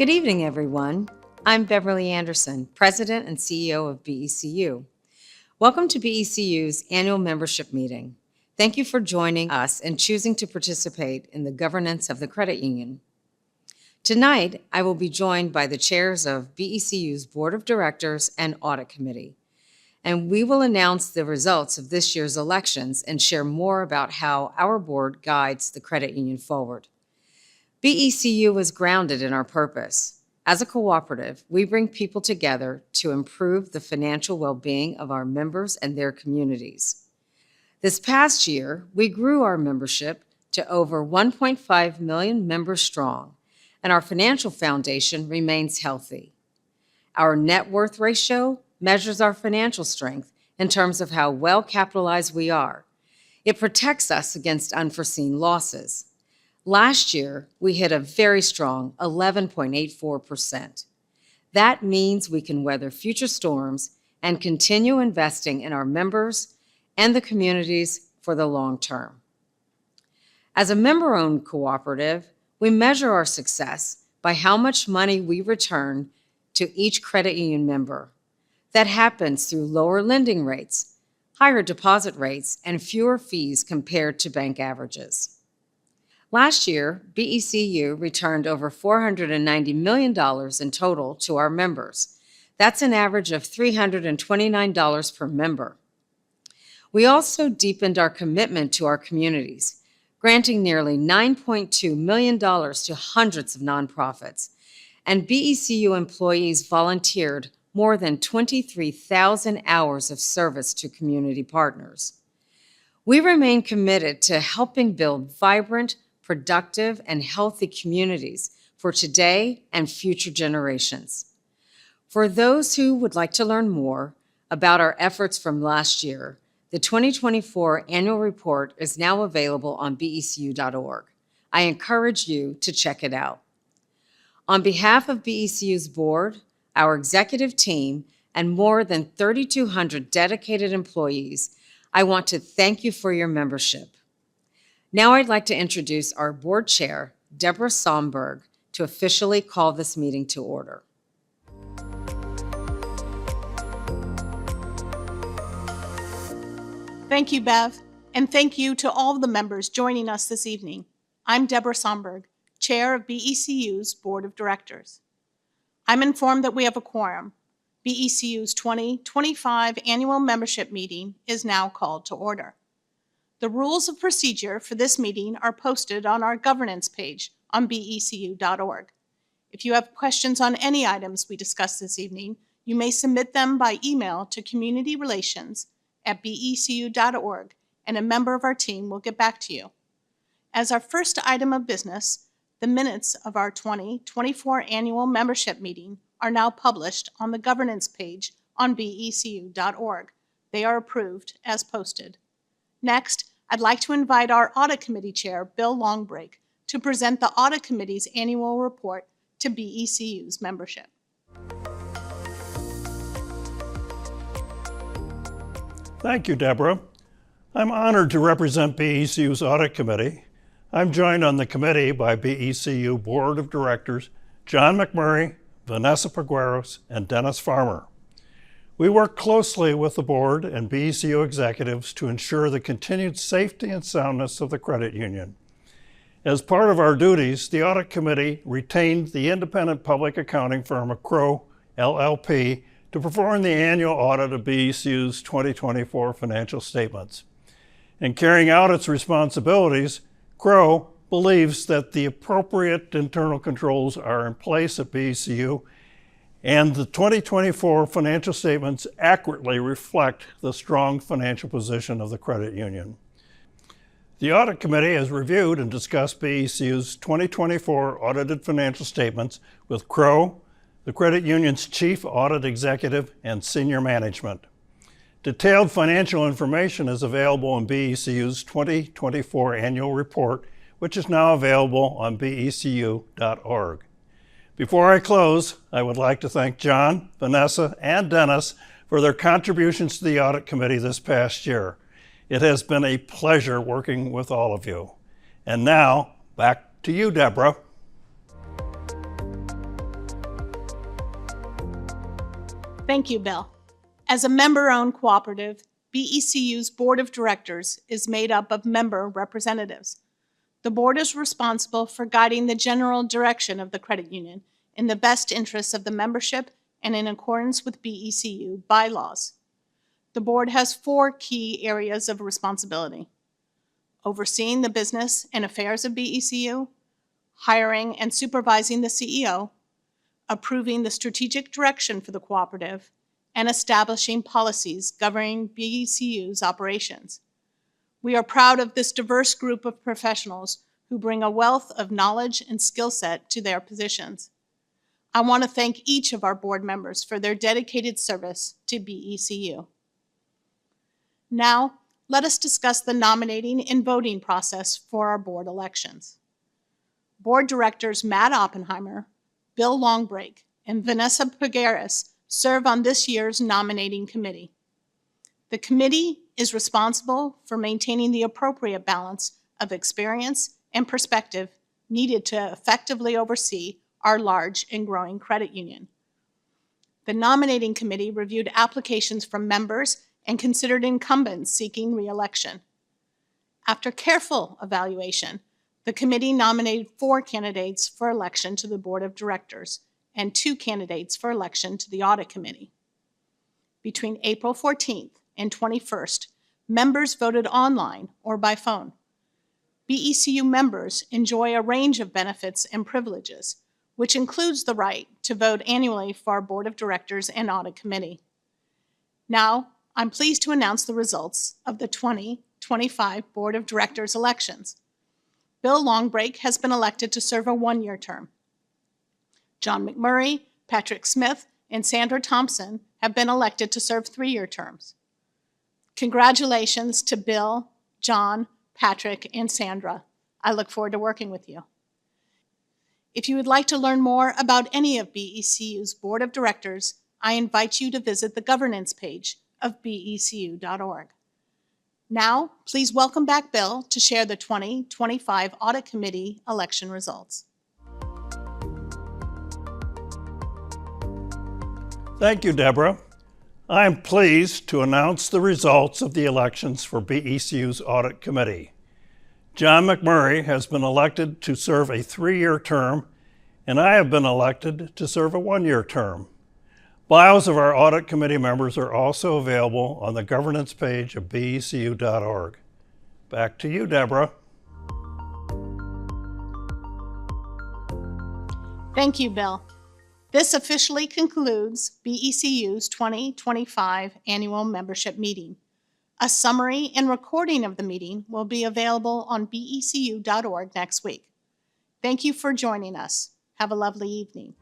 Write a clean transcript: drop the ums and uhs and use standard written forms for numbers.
Good evening, everyone. I'm Beverly Anderson, President and CEO of BECU. Welcome to BECU's annual membership meeting. Thank you for joining us and choosing to participate in the governance of the credit union. Tonight, I will be joined by the chairs of BECU's Board of Directors and Audit Committee, and we will announce the results of this year's elections and share more about how our board guides the credit union forward. BECU is grounded in our purpose. As a cooperative, we bring people together to improve the financial well-being of our members and their communities. This past year, we grew our membership to over 1.5 million members strong, and our financial foundation remains healthy. Our net worth ratio measures our financial strength in terms of how well capitalized we are. It protects us against unforeseen losses. Last year, we hit a very strong 11.84%. That means we can weather future storms and continue investing in our members and the communities for the long term. As a member-owned cooperative, we measure our success by how much money we return to each credit union member. That happens through lower lending rates, higher deposit rates, and fewer fees compared to bank averages. Last year, BECU returned over $490 million in total to our members. That's an average of $329 per member. We also deepened our commitment to our communities, granting nearly $9.2 million to hundreds of nonprofits, and BECU employees volunteered more than 23,000 hours of service to community partners. We remain committed to helping build vibrant, productive, and healthy communities for today and future generations. For those who would like to learn more about our efforts from last year, the 2024 annual report is now available on becu.org. I encourage you to check it out. On behalf of BECU's board, our executive team, and more than 3,200 dedicated employees, I want to thank you for your membership. Now I'd like to introduce our board chair, Deborah Somberg, to officially call this meeting to order. Thank you, Bev, and thank you to all of the members joining us this evening. I'm Deborah Somberg, Chair of BECU's Board of Directors. I'm informed that we have a quorum. BECU's 2025 annual membership meeting is now called to order. The rules of procedure for this meeting are posted on our governance page on becu.org. If you have questions on any items we discussed this evening, you may submit them by email to communityrelations@becu.org, and a member of our team will get back to you. As our first item of business, the minutes of our 2024 annual membership meeting are now published on the governance page on becu.org. They are approved as posted. Next, I'd like to invite our Audit Committee Chair, Bill Longbreak, to present the Audit Committee's annual report to BECU's membership. Thank you, Deborah. I'm honored to represent BECU's Audit Committee. I'm joined on the committee by BECU Board of Directors John McMurray, Vanessa Pegueros, and Dennis Farmer. We work closely with the board and BECU executives to ensure the continued safety and soundness of the credit union. As part of our duties, the Audit Committee retained the independent public accounting firm of Crowe LLP to perform the annual audit of BECU's 2024 financial statements. In carrying out its responsibilities, Crowe believes that the appropriate internal controls are in place at BECU, and the 2024 financial statements accurately reflect the strong financial position of the credit union. The Audit Committee has reviewed and discussed BECU's 2024 audited financial statements with Crowe, the credit union's chief audit executive, and senior management. Detailed financial information is available in BECU's 2024 annual report, which is now available on becu.org. Before I close, I would like to thank John, Vanessa, and Dennis for their contributions to the Audit Committee this past year. It has been a pleasure working with all of you. And now, back to you, Deborah. Thank you, Bill. As a member-owned cooperative, BECU's Board of Directors is made up of member representatives. The board is responsible for guiding the general direction of the credit union in the best interests of the membership and in accordance with BECU bylaws. The board has 4 key areas of responsibility: overseeing the business and affairs of BECU, hiring and supervising the CEO, approving the strategic direction for the cooperative, and establishing policies governing BECU's operations. We are proud of this diverse group of professionals who bring a wealth of knowledge and skill set to their positions. I want to thank each of our board members for their dedicated service to BECU. Now, let us discuss the nominating and voting process for our board elections. Board directors Matt Oppenheimer, Bill Longbreak, and Vanessa Pegueras serve on this year's nominating committee. The committee is responsible for maintaining the appropriate balance of experience and perspective needed to effectively oversee our large and growing credit union. The nominating committee reviewed applications from members and considered incumbents seeking re-election. After careful evaluation, the committee nominated 4 candidates for election to the board of directors and 2 candidates for election to the audit committee. Between April 14th and 21st, members voted online or by phone. BECU members enjoy a range of benefits and privileges, which includes the right to vote annually for our board of directors and audit committee. Now, I'm pleased to announce the results of the 2025 board of directors elections. Bill Longbreak has been elected to serve a 1-year term. John McMurray, Patrick Smith, and Sandra Thompson have been elected to serve 3-year terms. Congratulations to Bill, John, Patrick, and Sandra. I look forward to working with you. If you would like to learn more about any of BECU's board of directors, I invite you to visit the governance page of becu.org. Now, please welcome back Bill to share the 2025 Audit Committee election results. Thank you, Deborah. I am pleased to announce the results of the elections for BECU's Audit Committee. John McMurray has been elected to serve a 3-year term, and I have been elected to serve a 1-year term. Bios of our Audit Committee members are also available on the governance page of becu.org. Back to you, Deborah. Thank you, Bill. This officially concludes BECU's 2025 annual membership meeting. A summary and recording of the meeting will be available on becu.org next week. Thank you for joining us. Have a lovely evening.